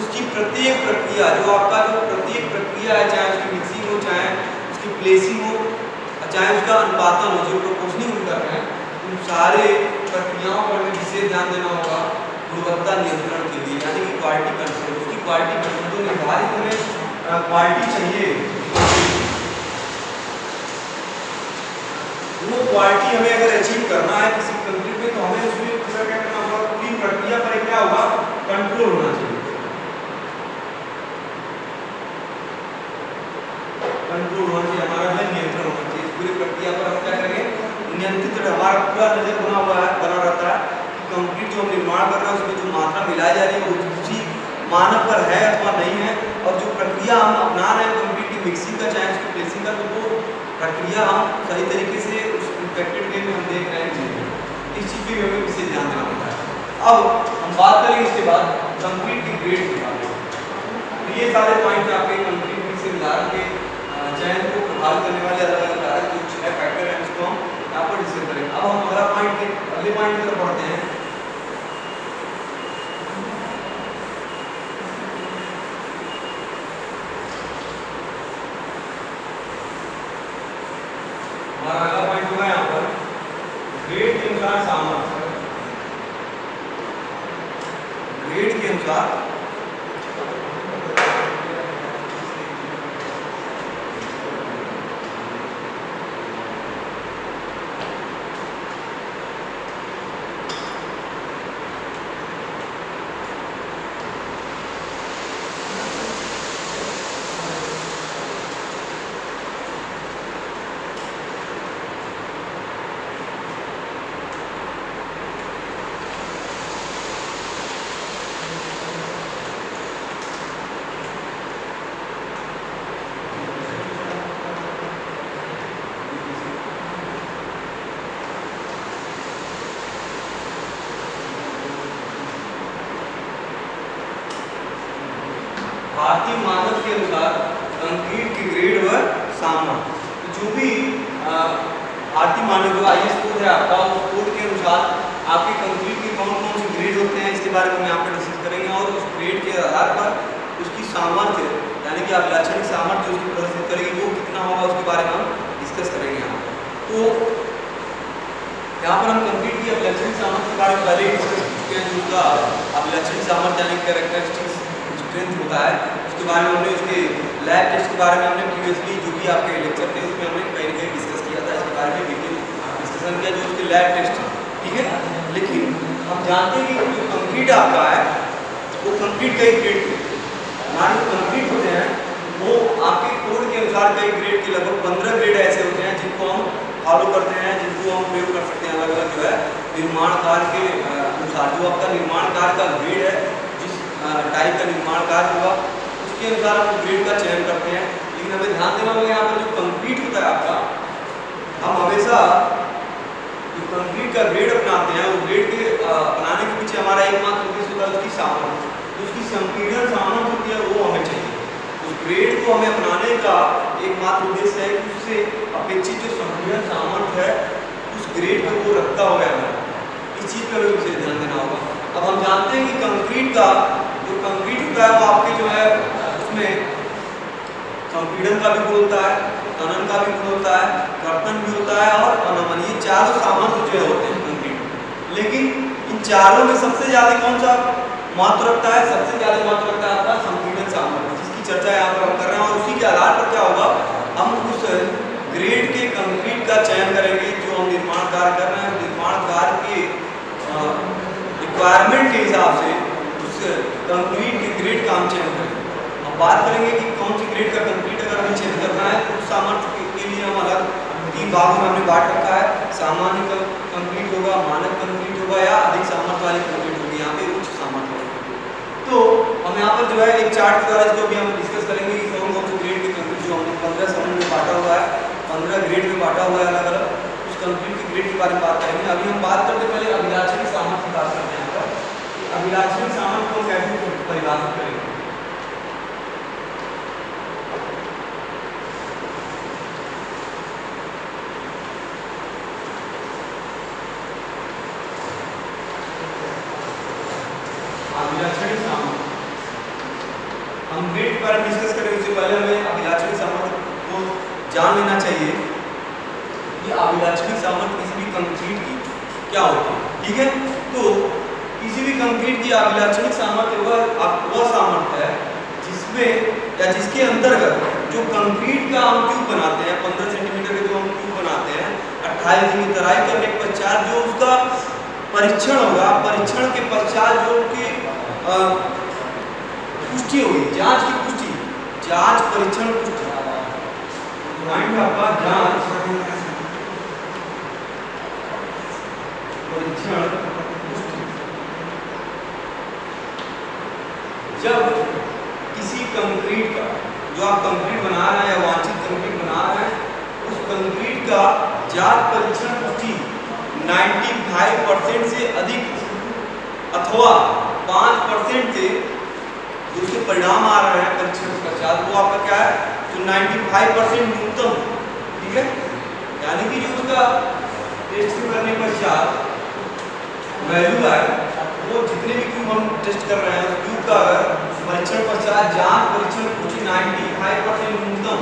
उसकी प्रत्येक प्रक्रिया, जो आपका जो प्रत्येक प्रक्रिया है, चाहे उसकी मिक्सिंग हो, चाहे उसकी प्लेसिंग हो, चाहे उसका अनुपातन हो, जो प्रोपोर्शनिंग हम कर रहे हैं, उन सारे प्रक्रियाओं पर हमें विशेष ध्यान देना होगा गुणवत्ता नियंत्रण के लिए, यानी कि क्वालिटी कंट्रोल। उसकी क्वालिटी कंट्रोल जो निर्धारित हमें क्वालिटी चाहिए, वो क्वालिटी हमें अगर अचीव करना है किसी कंक्रीट में, तो हमें उसमें पूरा क्या करना होगा, पूरी प्रक्रिया पर क्या होगा, कंट्रोल होना चाहिए, कंट्रोल होना चाहिए, हमारा है नियंत्रण होना चाहिए। पूरी प्रक्रिया पर हम क्या करेंगे, नियंत्रित, हमारा पूरा नजर बना रहता है कि कंक्रीट जो हम निर्माण कर रहे हैं उसमें जो मात्रा मिलाई जा रही है वो उसी मानक पर है अथवा नहीं है, और जो प्रक्रिया हम अपना रहे हैं कंक्रीट की मिक्सिंग का, चाहे उसकी प्लेसिंग का, तो वो प्रक्रिया हम सही तरीके से उस इन्फेक्टेड वे में हम देख रहे हैं। इस चीज़ पर हमें विशेष ध्यान देना होता है। अब हम बात करेंगे इसके बाद कंक्रीट की ग्रेड के बारे में। तो ये सारे पॉइंट आपके कंक्रीट मिक्स निर्धारण के चयन को प्रभावित करने वाले अलग अलग कारक जो छह फैक्टर हैं उसको हम यहाँ पर डिस्कस करेंगे। अब हम अगला अगले पॉइंट की तरफ बढ़ते हैं। हमारा अगला पॉइंट होगा यहाँ पर ग्रेड के अनुसार सामर्थ्य। ग्रेड के अनुसार भारतीय मानक के अनुसार कंक्रीट की ग्रेड व सामर्थ्य, तो जो भी भारतीय मानक जो IS कोड है आपका, उस कोड के अनुसार आपके कंक्रीट के कौन कौन से ग्रेड होते हैं इसके बारे में हम यहाँ पर डिस्कस करेंगे, और उस ग्रेड के आधार पर उसकी सामर्थ्य यानी कि आप लाक्षणिक सामर्थ्य उसकी प्रदर्शित करेगी वो कितना होगा उसके बारे में हम डिस्कस करेंगे यहाँ। तो यहाँ पर हम कंक्रीट की अभिलक्षणिक सामर्थ्य के बारे में पहले ही डिस्कस कर चुके हैं, जो उसका अभिलक्षणिक सामर्थ्य यानी कैरेक्टरिस्टिक्स स्ट्रेंथ होता है, उसके बारे में हमने, उसके लैब टेस्ट के बारे में हमने प्रीवियसली जो भी आपके लेक्चर थे उसमें हमने कहीं ना कहीं डिस्कस किया था, इसके बारे में डिटेल डिस्कशन किया, जो उसके लैब टेस्ट है, ठीक है। लेकिन हम जानते हैं कि जो कंक्रीट आपका है वो कंक्रीट कई ग्रेड के, हमारे जो कंक्रीट होते हैं वो आपके कोड के अनुसार कई ग्रेड के, लगभग 15 ग्रेड ऐसे होते हैं जिनको हम फॉलो करते हैं, जिनको हम प्रयोग कर सकते हैं अलग अलग जो है निर्माण कार्य के अनुसार। जो आपका निर्माण कार्य का ग्रेड है, जिस टाइप का निर्माण कार्य होगा उसके अनुसार हम ग्रेड का चयन करते हैं। लेकिन हमें ध्यान देना होगा यहाँ पर जो कंक्रीट होता है आपका, हम हमेशा जो कंक्रीट का ग्रेड अपनाते हैं, वो ग्रेड के अपनाने के पीछे हमारा एकमात्र उद्देश्य होता है उसकी सामर्थ्य, उसकी संपीड़न सामर्थ्य होती है वो हमें चाहिए। उस ग्रेड को हमें अपनाने का एकमात्र उद्देश्य है कि उससे अपेक्षित जो संपीड़न सामर्थ्य है उस ग्रेड को वो रखता होगा हमारा, इस चीज़ पर हमें विशेष ध्यान देना होगा। अब हम जानते हैं कि कंक्रीट का जो कंक्रीट होता है वो आपके जो है उसमें संपीड़न का भी गुण होता है, तनन का भी गुण होता है, कर्तन भी होता है और अनमन, ये चारों सामर्थ्य जो होते हैं कंक्रीट। लेकिन इन चारों में सबसे ज्यादा कौन सा महत्व रखता है? सबसे ज्यादा महत्व रखता है आपका संपीड़न सामर्थ्य, जिसकी चर्चा यहाँ पर हम कर रहे हैं। और उसी के आधार पर क्या होगा, हम उस ग्रेड के कंक्रीट का चयन करेंगे जो हम निर्माण कार्य कर रहे हैं, निर्माण कार्य के रिक्वायरमेंट के हिसाब से उस कंक्रीट के ग्रेड का हम चयन करेंगे। हम बात करेंगे कि कौन सी ग्रेड का कंक्रीट अगर हमें चयन करना है तो उस सामर्थ्य के लिए हम अलग 3 भागों में हमने बांट रखा है। सामान्य कंक्रीट होगा, मानक कंक्रीट होगा या अधिक सामर्थ्य वाली कंक्रीट होगी, यहाँ पे उच्च सामर्थ्य वाली। तो हम यहाँ पर जो है एक चार्ट के द्वारा इसको भी हम डिस्कस करेंगे कि कौन कौन से ग्रेड के कंक्रीट जो हमने 15 समूह में बांटा हुआ है, 15 ग्रेड में बांटा हुआ है अलग अलग, उस कंक्रीट के ग्रेड के बारे में बात करेंगे। अभी हम बात करते पहले अभिलाक्षणिक सामर्थ्य की बात करते हैं। यहाँ पर अभिलाक्षणिक सामर्थ्य को कैसे परिभाषित करेंगे? अभिलाक्षणिक सामर्थ्य हम ग्रेड पर डिस्कस करेंगे, उससे पहले हमें अभिलाक्षणिक सामर्थ्य को जान लेना चाहिए कि अभिलाक्षणिक सामर्थ्य किसी भी कंक्रीट की क्या होती है, ठीक है। तो किसी भी कंक्रीट की अभिलाक्षणिक सामर्थ्य वह सामर्थ्य है जिसमें या जिसके अंतर्गत जो कंक्रीट का हम ट्यूब बनाते हैं, 15 सेंटीमीटर के जो हम ट्यूब बनाते हैं, 28 दिन की तराई करने के पश्चात जो उसका परीक्षण होगा, परीक्षण के पश्चात जो उनकी पुष्टि होगी, जांच की पुष्टि, जांच परीक्षण पुष्टि, आपका जांच परीक्षण पुष्टि। जब किसी कंक्रीट का जो आप कंक्रीट बना रहे हैं, वांछित कंक्रीट बना रहे हैं, उस कंक्रीट का जांच परीक्षण पुष्टि 95% से अधिक अथवा 5% से जो उसके परिणाम आ रहे हैं परीक्षण के पश्चात, वो आपका क्या है, तो 95% न्यूनतम, ठीक है। यानी कि जो उसका टेस्ट करने के पश्चात वैल्यू है, वो जितने भी क्यूब हम टेस्ट कर रहे हैं उस क्यूब का अगर परीक्षण पश्चात जांच परीक्षण कुछ 95% न्यूनतम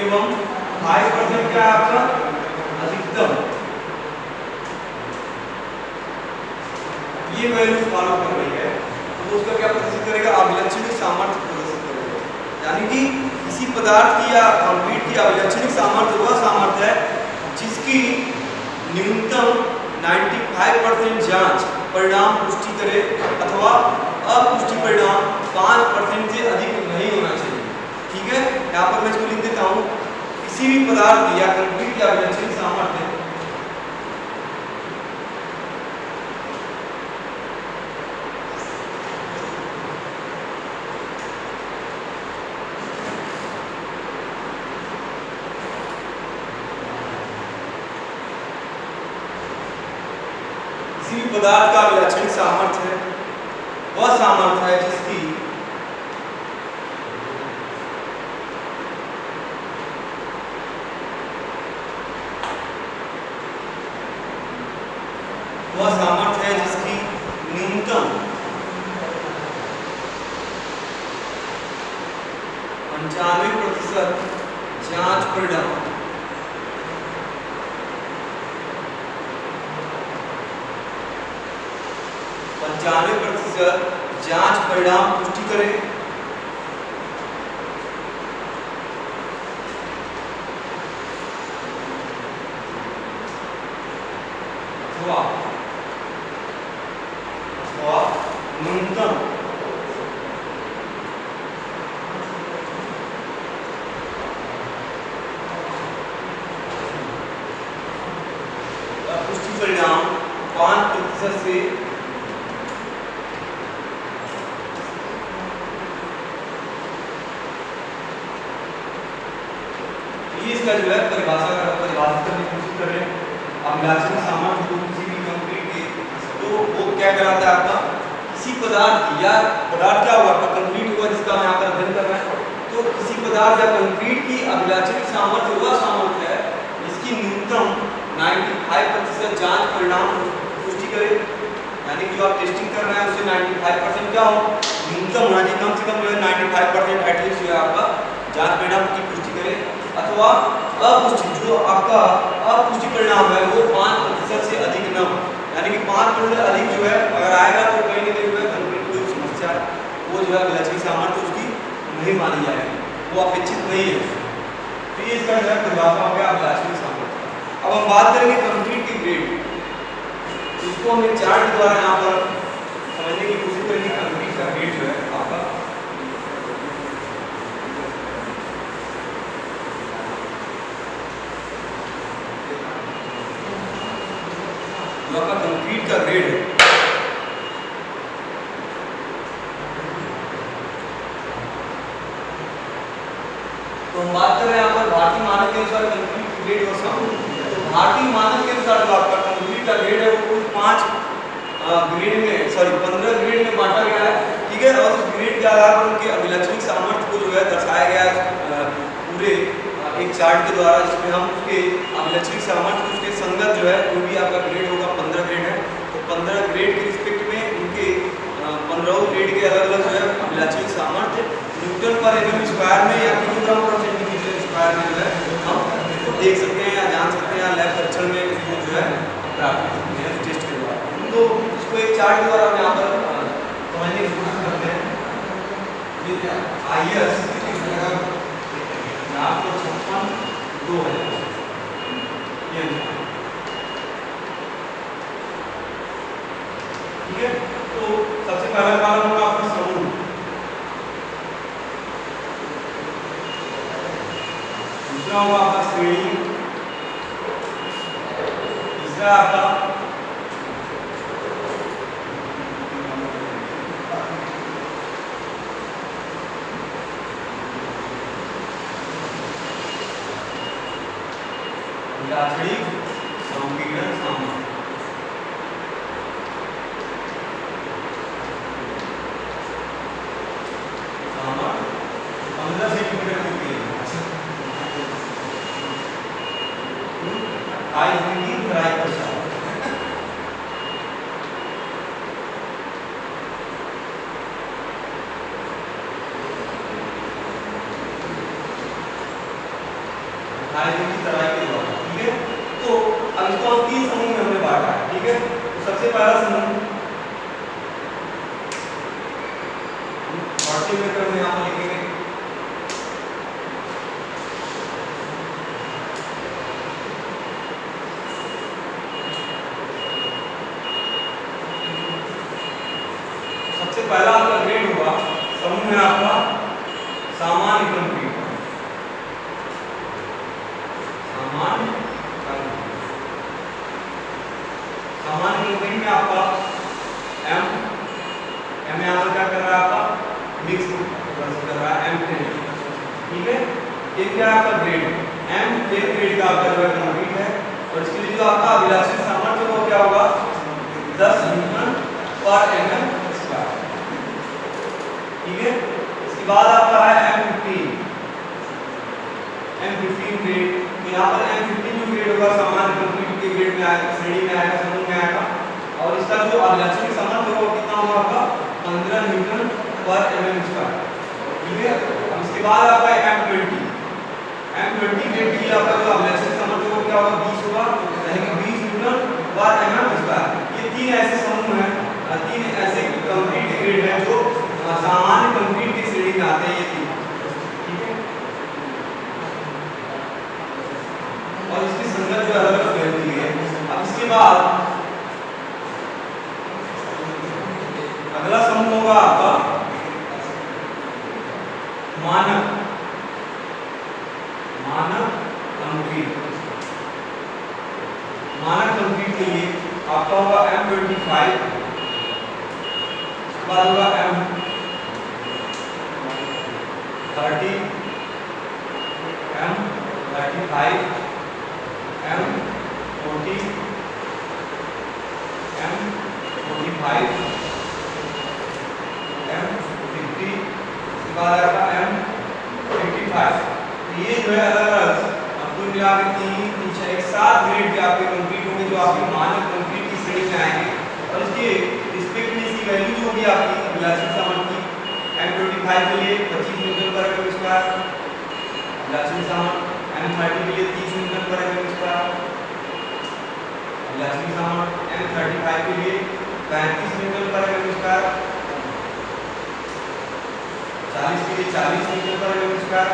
एवं 5% क्या है आपका अधिकतम, ये वैल्यू फॉलो कर रही है, तो उसका क्या प्रदर्शित करेगा? अभिलक्षणिक सामर्थ्य प्रदर्शित करेगा। यानी कि किसी पदार्थ की या कंक्रीट की अभिलक्षणिक सामर्थ्य वह सामर्थ्य है जिसकी न्यूनतम 95% जांच परिणाम पुष्टि करे अथवा अपुष्टि परिणाम 5% से अधिक नहीं होना चाहिए, ठीक है। यहाँ पर मैं इसको लिख देता हूँ, किसी भी पदार्थ की या कंक्रीट की अभिलक्षणिक सामर्थ्य पदार्थ का अभिलक्षणिक सामर्थ्य है वह सामर्थ्य है जिसकी न्यूनतम 95% जांच परिणाम 95% जांच परिणाम पुष्टि करें। अथवा न्यूनतम पुष्टि परिणाम 5% से इसका जो है परिभाषित करने की कोशिश करें। अभिलाक्षित सामर्थ्य को किसी भी कंक्रीट के, तो वो क्या कहलाता है आपका, किसी पदार्थ या पदार्थ क्या होगा आपका, कंक्रीट होगा जिसका हम यहाँ पर अध्ययन कर रहे हैं। तो किसी पदार्थ या कंक्रीट की अभिलाक्षित सामर्थ्य वह सामर्थ्य है जिसकी न्यूनतम 95% जांच परिणाम पुष्टि करे। यानी कि जो आप टेस्टिंग कर रहे हैं उससे 95% क्या हो, न्यूनतम होना चाहिए, कम से कम जो है 95% एटलीस्ट जो है आपका जांच परिणाम की पुष्टि करे। अथवा अपुष्टि, जो आपका अपुष्टि परिणाम है वो 5% से अधिक न हो। यानी कि 5% अधिक जो है अगर आएगा तो कहीं ना कहीं जो है कंक्रीट की जो समस्या है वो जो है अभिलाक्षित सामर्थ्य उसकी नहीं मानी जाएगी, वो अपेक्षित नहीं है। तो ये इसका जो है परिभाषा हो गया अभिलाक्षित सामर्थ्य। अब हम बात करेंगे कंक्रीट की ग्रेड, इसको हम एक चार्ट द्वारा यहाँ पर समझने की कोशिश करेंगे। कंक्रीट का ग्रेड जो है आपका, जो आपका कंक्रीट का ग्रेड है, तो हम बात कर रहे हैं यहाँ पर भारतीय मानक के अनुसार कंक्रीट की ग्रेड और सम। तो भारतीय मानक के अनुसार जो आपका कंक्रीट का ग्रेड है वो कुल 15 ग्रेड में बांटा गया है, ठीक है। और उस ग्रेड के आधार पर उनके अभिलाक्षित सामर्थ्य को जो है दर्शाया गया है पूरे एक चार्ट के द्वारा, जिसमें हम उसके अभिलाक्षित सामर्थ्य उसके संगत जो है जो भी आपका ग्रेड होगा 15 ग्रेड है, तो 15 ग्रेड के रिस्पेक्ट में उनके 15 ग्रेड के अलग अलग जो है अभिलाक्षित सामर्थ्य न्यूटन पर एमएम स्क्वायर में या किलोग्राम पर सेंटीमीटर स्क्वायर में जो है हम देख सकते हैं या जान सकते हैं, या लैब परीक्षण में इसको जो है प्राप्त कर सकते हैं टेस्ट के द्वारा। तो इसको एक चार्ट के द्वारा हम यहाँ पर समझने की कोशिश करते हैं। IS 456(2) है ये, ठीक है। तो सबसे पहला कॉलम होगा आपका समूह, दूसरा होगा आपका श्रेणी, तीसरा आपका अभिलाक्षित संपीड़न सामर्थ्य। की तराई के द्वारा, ठीक है। तो अब इसको हम 3 समूह में हमने बांटा है, ठीक है। तो सबसे पहला समूह 40 मीटर में यहाँ पर लिखेंगे, सबसे पहला आपका ग्रेड होगा समूह में आपका सामान्य कंक्रीट, सामान्य कंक्रीट में आपका एम यहाँ पर क्या कर रहा है आपका मिक्स कर रहा है M10, ठीक है। ये क्या आपका ग्रेड M10 ग्रेड का आपका जो कंक्रीट है, और इसके लिए जो आपका अभिलाक्षित सामर्थ्य वो क्या होगा 10 न्यूटन पर mm स्क्वायर, ठीक है। इसके बाद आपका है M15 ग्रेड, तो यहाँ पर M15 जो ग्रेड होगा सामान्य कंक्रीट के ग्रेड में आएगा, श्रेणी में आएगा, समूह में आएगा, और इसका जो अभिलाक्षित सामर्थ्य होगा कितना होगा आपका 15 न्यूटन पर mm स्क्वायर, ठीक है। अब इसके बाद आपका M20 ग्रेड के लिए आपका जो अभिलाक्षित सामर्थ्य होगा क्या होगा 20 होगा, यानी कि 20 न्यूटन पर mm स्क्वायर। ये 3 ऐसे समूह हैं, 3 ग्रेड है जो सामान्य कंक्रीट की श्रेणी में आते हैं, ये तीन, ठीक है। और इसकी संगत जो अलग अलग वैल्यू दी है। अब इसके बाद अगला समूह होगा आपका मानक कंक्रीट। मानक कंक्रीट के लिए आपका होगा M25, उसके बाद होगा M30, M35, M40, M45, M50, उसके बाद आएगा M55। ये जो है अलग अलग कुल मिला के 3, 6, 7 ग्रेड के आपके कंक्रीट होंगे जो आपके मानक कंक्रीट की श्रेणी में आएंगे। और इसके रिस्पेक्ट में इसकी वैल्यू जो होगी आपकी अभिलाषित सामर्थ्य की, M25 के लिए 25 न्यूटन पर mm स्क्वायर अभिलाषित सामर्थ्य, M30 के लिए 30 न्यूटन पर mm स्क्वायर अभिलाषित सामर्थ्य, M35 के लिए 35 न्यूटन पर mm स्क्वायर, 40 के लिए 40 न्यूटन पर mm स्क्वायर,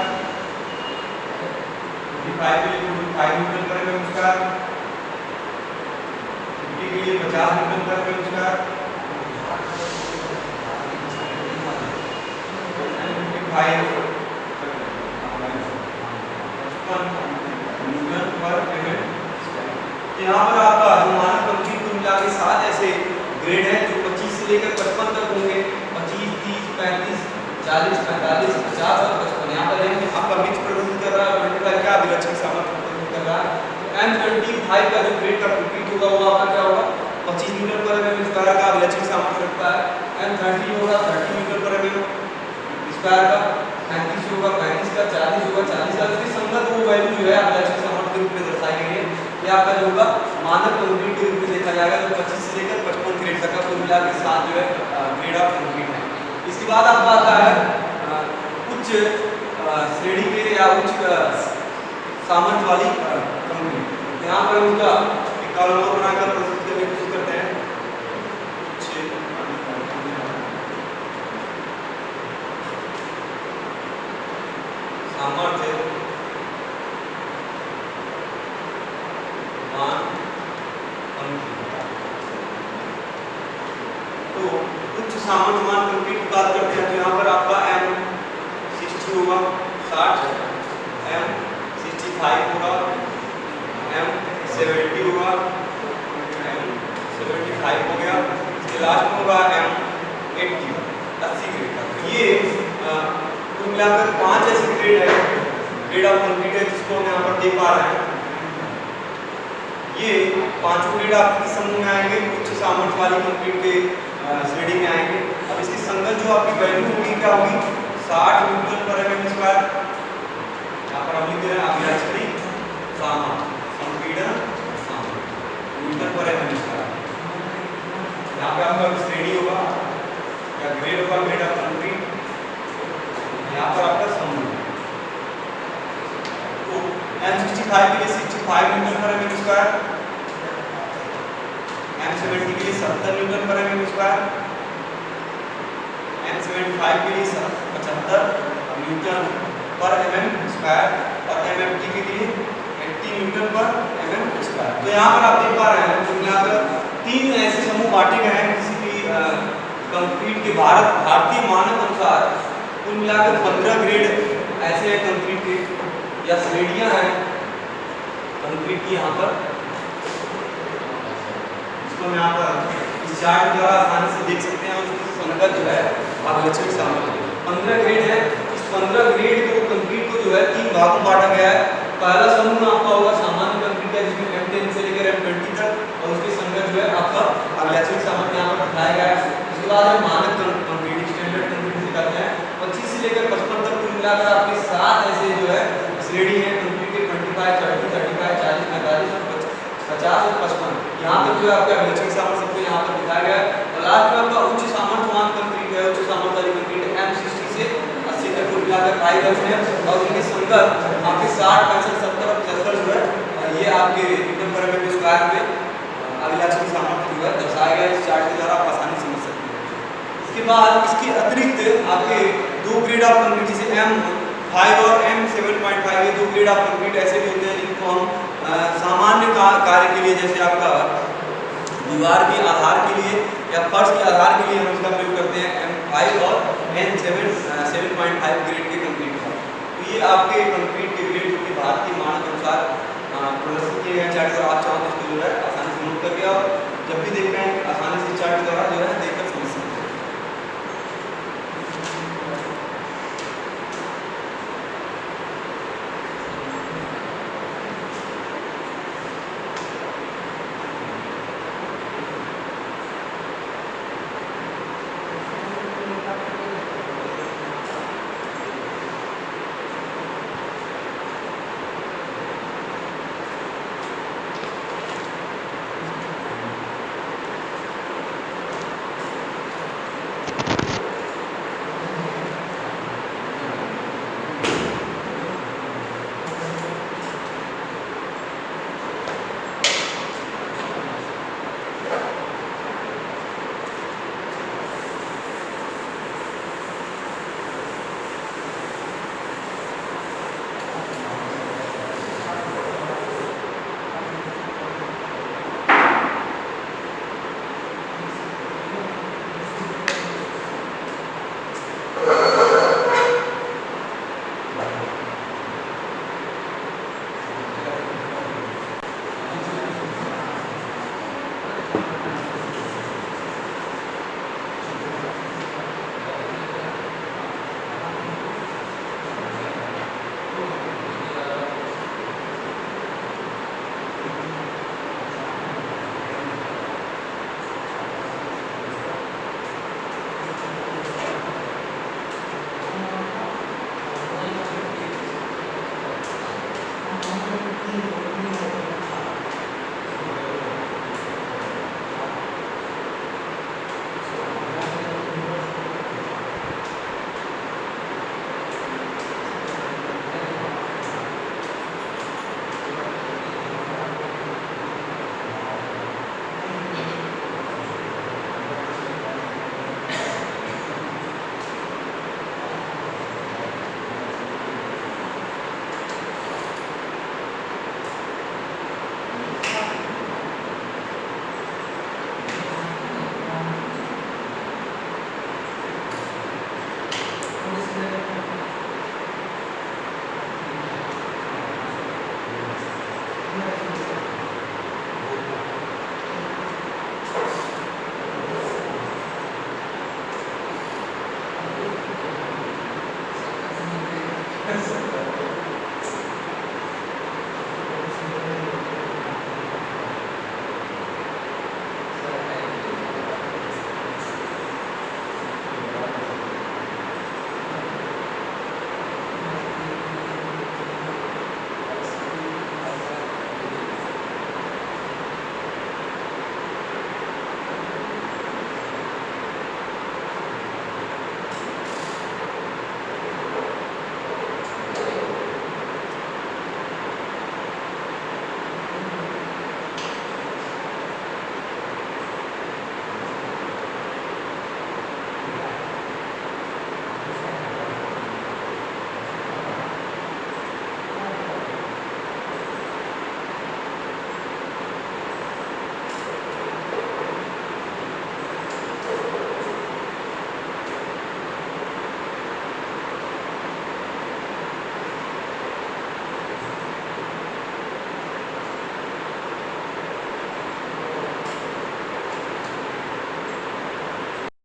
45 के लिए 45 न्यूटन पर mm स्क्वायर, 50 के लिए 50 न्यूटन पर mm स्क्वायर, 55 न्यूटन पर mm। यहाँ पर आपका अनुमानित कंक्रीट को मिला के 7 ऐसे ग्रेड हैं जो 25 से लेकर 55 तक होंगे। 25, 30, 35, 40, 45, 50 और 55। यहाँ पर आपका मिक्स प्रदर्शित कर रहा है, मल्टीप्लाई क्या अभिलक्षित सामर्थ्य प्रदर्शित कर रहा है। M25 का जो ग्रेड का कंक्रीट होगा वो आपका क्या होगा, 25 न्यूटन पर mm स्क्वायर का अभिलक्षित सामर्थ्य रखता है। M30 होगा 30 न्यूटन पर mm स्क्वायर का, 35 होगा 35 का, 40 होगा 40 का। इसकी संगत वो वैल्यू जो है अभिलक्षित सामर्थ्य के रूप में दर्शाई गई है। ये आपका जो होगा मानक कंक्रीट के रूप में देखा जाएगा जो 25 से लेकर 55 ग्रेड तक का कुल मिला के 7 जो है ग्रेड ऑफ कंक्रीट है। इसके बाद आपका आता है उच्च श्रेणी के या उच्च सामर्थ्य वाली कंक्रीट। यहाँ पर उनका एक कॉलम बनाकर प्रस्तुत करने की कोशिश करते हैं। सामर्थ्य मान तो उच्च सामर्थ्य मान कंक्रीट की बात करते हैं तो यहाँ पर आपका M60 होगा 60, M65 होगा, M70 होगा, M75 हो गया। इसके लास्ट में होगा M80 ग्रेड का। ये कुल मिलाकर 5 ऐसे ग्रेड है, ग्रेड ऑफ कंक्रीट है जिसको हम यहाँ पर देख पा रहे हैं। ये पांचों ग्रेड आपके समूह में आएंगे, उच्च सामर्थ्य वाली कंक्रीट के श्रेणी में आएंगे। अब इसकी संगत जो आपकी वैल्यू होगी क्या होगी, 60 न्यूटन पर mm स्क्वायर। यहाँ पर हम लिख रहे हैं अभिलक्षित सामर्थ्य, संपीड़न सामर्थ्य न्यूटन पर mm स्क्वायर। यहाँ पे आपका श्रेणी होगा या ग्रेड होगा, ग्रेड ऑफ कंक्रीट। यहाँ पर आपका समूह तो M65 के लिए 65 न्यूटन पर mm स्क्वायर, M70 के लिए 70 न्यूटन पर mm स्क्वायर, M75 के लिए 75 न्यूटन पर mm स्क्वायर और M80 के लिए 80 न्यूटन पर mm स्क्वायर। तो यहाँ पर आप देख पा रहे हैं कुल मिलाकर 3 ऐसे समूह बांटे गए हैं किसी भी कंक्रीट के भारतीय मानक अनुसार। कुल मिलाकर 15 ग्रेड ऐसे हैं कंक्रीट के या श्रेणियां हैं कंक्रीट की यहाँ पर, जिसको हम यहाँ पर इस चार्ट द्वारा आसानी से देख सकते हैं। उसकी संगत जो है अभिलक्षित सामर्थ्य 15 ग्रेड है। इस 15 ग्रेड को कंक्रीट को जो है 3 भागों में बांटा गया है। पहला समूह आपका होगा सामान्य कंक्रीट है जिसमें M10 से लेकर M20 तक, और उसकी संगत जो है आपका अभिलक्षित सामर्थ्य यहाँ पर दिखाया गया है। उसके बाद है मानक कंक्रीट, स्टैंडर्ड कंक्रीट से कहते हैं। 25 से लेकर 55 तक कुल मिलाकर आपके 7 ऐसे जो है श्रेणी है कंक्रीट के, 25, 30, 35, 40, 45 और 50 और 55। यहाँ पर जो है आपका अभिलक्षित सामर्थ्य सबको यहाँ पर दिखाया गया है। और लास्ट में आपका उच्च सामर्थ्यवान कंक्रीट है, उच्च सामर्थ्य वाली कंक्रीट M60 से 80 तक कुल मिलाकर 5 है। और उनकी संगत आपके 60, 65, 70 और 75 जो है ये आपके न्यूटन पर mm स्क्वायर में अभिलक्षित सामर्थ्य जो है दर्शाया गया है। इस चार्ट के द्वारा आप आसानी से समझ सकते हैं। इसके बाद इसके अतिरिक्त आपके 2 ग्रेड ऑफ कंक्रीट जैसे M5 और M7.5 ये 2 ग्रेड ऑफ कंक्रीट ऐसे भी होते हैं जिनको हम सामान्य कार्य के लिए जैसे आपका दीवार के आधार के लिए या फर्श के आधार के लिए हम इसका प्रयोग करते हैं M5 और M7.5 ग्रेड के कंक्रीट का। तो ये आपके कंक्रीट के ग्रेड जो कि भारतीय मानक अनुसार प्रदर्शित किए गए चार्ट, अगर आप चाहो तो इसको जो है आसानी से नोट करके और